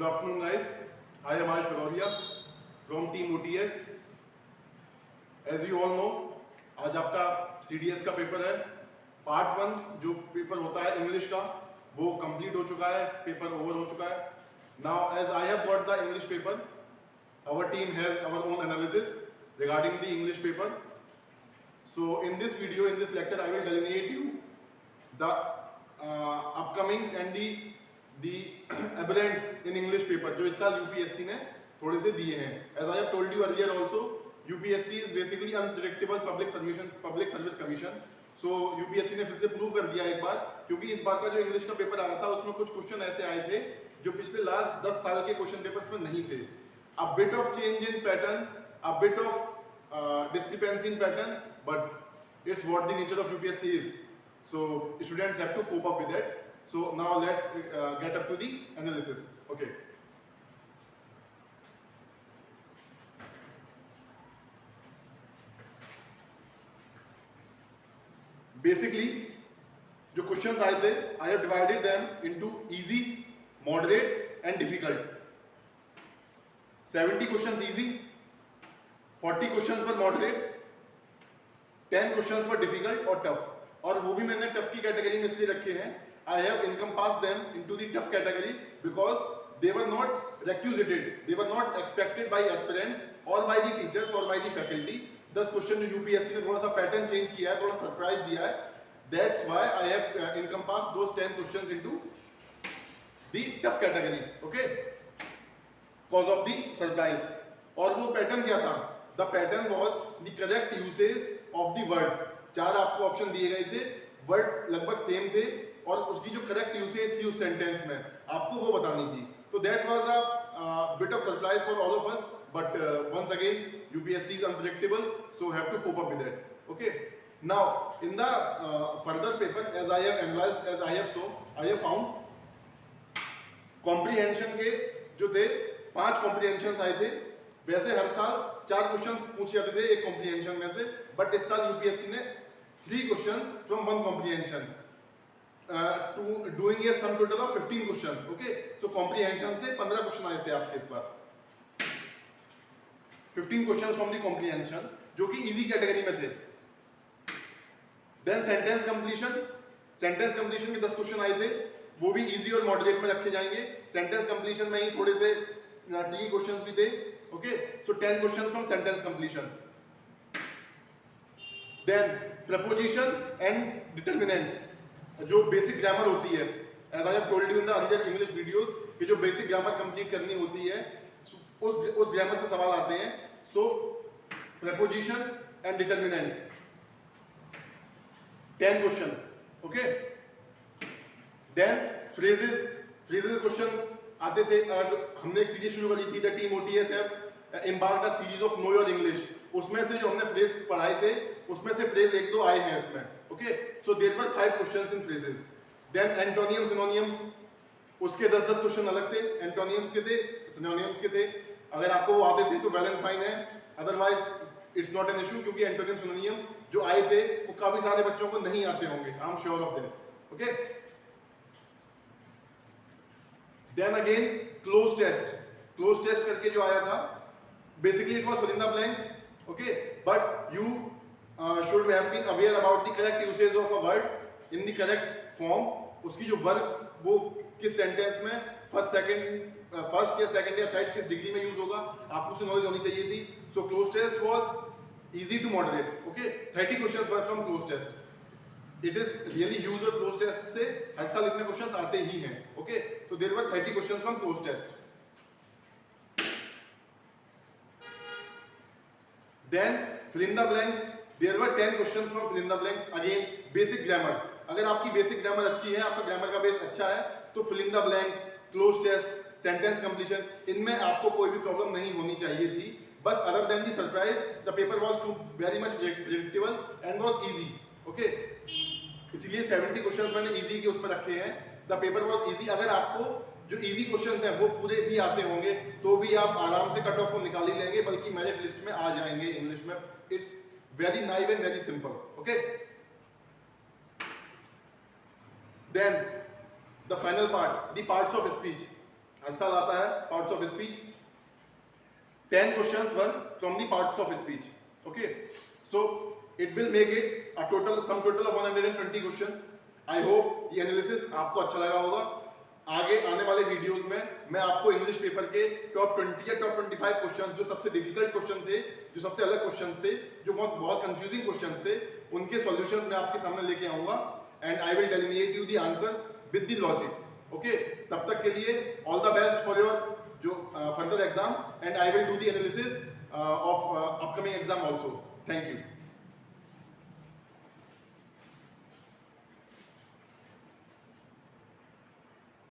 Good afternoon, guys. I am Ayush Bhadauria from Team OTS. As you all know, आज आपका CDS का paper है. Part 1 जो paper होता है इंग्लिश का वो कंप्लीट हो चुका है, पेपर ओवर हो चुका है. Now, as I have got the English paper, our team has our own analysis regarding the English paper. So, in this video, in this lecture, I will delineate you the upcomings and the aberrants in English paper जो इस साल UPSC ने थोड़े से दिए हैं. As I have told you earlier also, UPSC is basically unpredictable public service commission. So UPSC ने फिर से प्रूव कर दिया एक बार, क्योंकि इस बार का जो इंग्लिश का पेपर आया था उसमें कुछ क्वेश्चन ऐसे आए थे जो पिछले लास्ट 10 साल के क्वेश्चन पेपर्स में नहीं थे. A bit of change in pattern, a bit of discrepancy in pattern, but it's what the nature of UPSC is. So students have to cope up with that. So now let's get up to the analysis. Okay. Basically, जो questions आए थे, I have divided them into easy, moderate and difficult. 70 questions easy, 40 questions were moderate, 10 questions were difficult और tough. और वो भी मैंने tough की category में इसलिए रखे हैं. I have encompassed them into the tough category because they were not requisited, they were not expected by aspirants or by the teachers or by the faculty. 10 question जो यूपीएससी ने थोड़ा सा pattern change किया है, थोड़ा surprise दिया है. That's why I have encompassed those 10 questions into the tough category. Okay? Cause of the surprise. और वो पैटर्न क्या था? The pattern was the correct usage of the words. 4 आपको ऑप्शन दिए गए थे, वर्ड्स लगभग सेम थे और उसकी जो करेक्ट यूसेज थी उस सेंटेंस में आपको वो बतानी थी. तो that was a bit of surprise for all of us, but once again UPSC is unpredictable, so have to cope up with that. Okay, now in the further paper as I have analysed, as I have saw, I have found comprehension के जो थे 5 comprehensions आए थे. वैसे हर साल 4 questions पूछे जाते थे एक कॉम्प्रिहेंशन में से, बट इस साल यूपीएससी ने 3 questions from 1 comprehension to doing a sum total of 15 questions. Okay, so comprehension से 15 क्वेश्चन आए थे आपके इस बार. 15 questions from the comprehension जो कि easy कैटेगरी में थे. Then sentence completion के 10 क्वेश्चन आए थे, वो भी easy और moderate में रखे जाएंगे. sentence completion में ही थोड़े से tricky questions भी थे. Okay, so 10 questions from sentence completion. Then preposition and determinants, जो बेसिक ग्रामर होती है, as I have told you in the earlier English videos कि जो बेसिक ग्रामर कंप्लीट करनी होती है उस ग्रामर से सवाल आते हैं. So preposition and determinants 10 questions. Okay, then phrases question आते थे. हमने एक सीरीज शुरू करी थी, the team OTS have embarked a series of know your English. उसमें से जो हमने फ्रेज पढ़ाए थे उसमें से फ्रेज 1-2 आए हैं इसमें. Okay, so there were 5 questions in phrases. Then antonyms, synonyms, उसके 10 क्वेश्चन अलग थे. Antonyms के थे, synonyms के थे. अगर आपको वो आते थे तो well and fine है, otherwise it's not an issue, क्योंकि antonym, synonym जो आए थे वो काफी सारे बच्चों को नहीं आते होंगे. I'm sure of that. Okay. Then again closed test करके जो आया था, basically it was fill in the blanks. Okay, but you should have been aware about the correct usage of a word in the correct form. उसकी जो verb वो किस sentence में first या सेकंड या थर्ड किस डिग्री में use होगा, आपको उसकी नॉलेज होनी चाहिए थी. So cloze test was easy to moderate. Okay, 30 questions were from cloze test. It is really use और क्लोज टेस्ट से हर साल इतने क्वेश्चंस आते ही हैं. ओके, तो there were 30 questions from cloze test. Then fill in the blanks, there were 10 questions from fill in the blanks. Again basic grammar, अगर आपकी बेसिक ग्रामर अच्छी है, आपका ग्रामर का बेस अच्छा है, तो fill in the blanks, close test, sentence completion, इनमें आपको कोई भी प्रॉब्लम नहीं होनी चाहिए थी. बस other than the surprise, the paper was too very much predictable and was easy. Okay, इसलिए 70 क्वेश्चंस मैंने easy के उसमें रखे हैं. The paper was easy. अगर आपको जो इजी क्वेश्चंस हैं वो पूरे भी आते होंगे तो भी आप आराम से कट ऑफ को निकाल ही लेंगे, बल्कि मेरिट लिस्ट में आ जाएंगे इंग्लिश में. It's very naive and very simple. Okay, then the final part, the parts of speech. Answer आता है parts of speech. 10 questions were from the parts of speech. Okay, so it will make it a sum total of 120 questions. I hope ये analysis आपको अच्छा लगा होगा. आगे आने वाले वीडियोस में मैं आपको इंग्लिश पेपर के टॉप 20 या टॉप 25 क्वेश्चंस जो सबसे डिफिकल्ट क्वेश्चन थे, जो सबसे अलग क्वेश्चंस थे, जो बहुत कंफ्यूजिंग क्वेश्चंस थे, उनके सॉल्यूशंस मैं आपके सामने लेके आऊंगा and I will delineate you the answers with the logic. Okay, तब तक के लिए all the best for your जो further exam and I will do the analysis of upcoming exam also. Thank you.